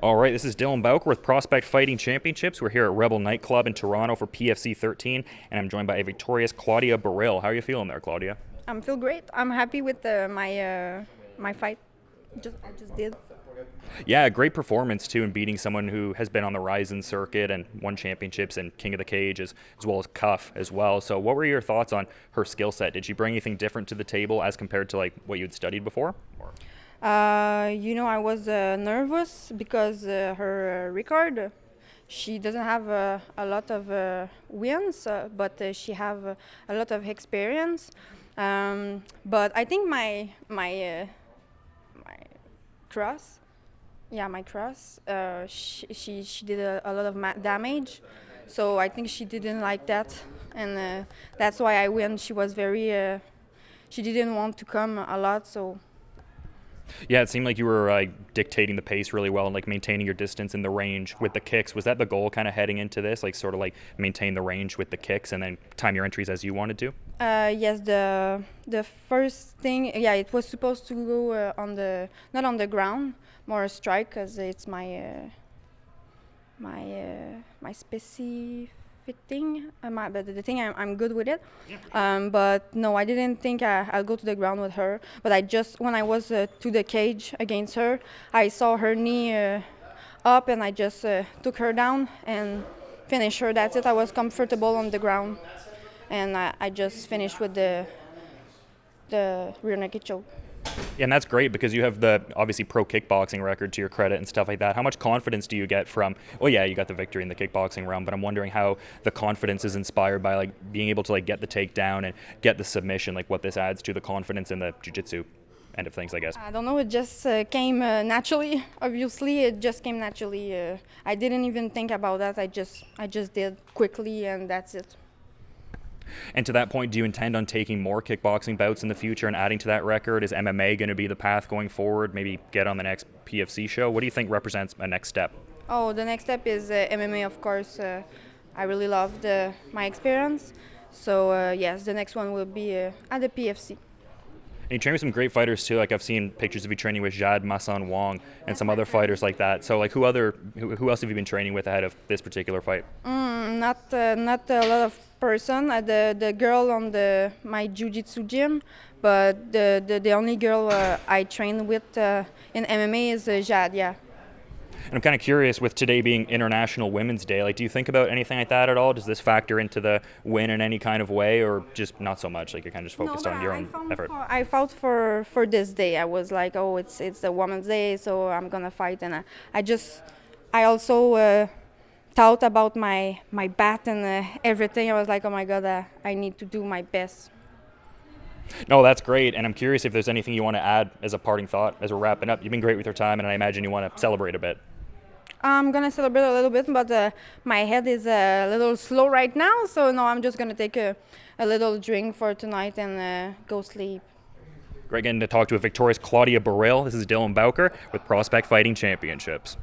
All right, this is Dylan Bowker with Prospect Fighting Championships. We're here at Rebel Nightclub in Toronto for PFC 13, and I'm joined by a victorious Claudia Baril. How are you feeling there, Claudia? I feel great. I'm happy with my fight. I just did. Yeah, great performance too in beating someone who has been on the Ryzen circuit and won championships and King of the Cage as well as Cuff as well. So what were your thoughts on her skill set? Did she bring anything different to the table as compared to like what you had studied before? I was nervous because her record. She doesn't have a lot of wins, but she have a lot of experience. But I think my cross, my cross, she did a lot of damage. So I think she didn't like that, and that's why I win. She was very. She didn't want to come a lot, so. Yeah, it seemed like you were dictating the pace really well and like maintaining your distance in the range with the kicks. Was that the goal kind of heading into this, like sort of like maintain the range with the kicks and then time your entries as you wanted to? Yes, the first thing, it was supposed to go not on the ground, more a strike, because it's my specific thing. But the thing I'm good with it. But no, I didn't think I'll go to the ground with her. But when I was to the cage against her, I saw her knee up, and I just took her down and finished her. That's it. I was comfortable on the ground, and I just finished with the rear naked choke. Yeah, and that's great because you have the obviously pro kickboxing record to your credit and stuff like that. How much confidence do you get from? Well, yeah, you got the victory in the kickboxing realm, but I'm wondering how the confidence is inspired by like being able to like get the takedown and get the submission. Like what this adds to the confidence in the jiu-jitsu end of things, I guess. I don't know. It just came naturally. Obviously, it just came naturally. I didn't even think about that. I just did quickly, and that's it. And to that point, do you intend on taking more kickboxing bouts in the future and adding to that record? Is MMA going to be the path going forward? Maybe get on the next PFC show? What do you think represents a next step? Oh, the next step is MMA, of course. I really loved my experience. So, yes, the next one will be at the PFC. And you train with some great fighters too. Like I've seen pictures of you training with Jade Masson Wong and some other fighters like that. So like who else have you been training with ahead of this particular fight? Not a lot of person. The girl on my jiu-jitsu gym, but the only girl I train with in MMA is Jade. Yeah. And I'm kind of curious, with today being International Women's Day, like, do you think about anything like that at all? Does this factor into the win in any kind of way, or just not so much? Like you're kind of just focused on your own effort? I fought for this day. I was like, oh, it's the Women's Day, so I'm gonna fight, and I also thought about my bat and everything. I was like, oh my God, I need to do my best. No, that's great, and I'm curious if there's anything you want to add as a parting thought as we're wrapping up. You've been great with your time, and I imagine you want to celebrate a bit. I'm gonna celebrate a little bit, but my head is a little slow right now, so no, I'm just gonna take a little drink for tonight and go sleep. Great getting to talk to a victorious Claudia Baril. This is Dylan Bowker with Prospect Fighting Championships.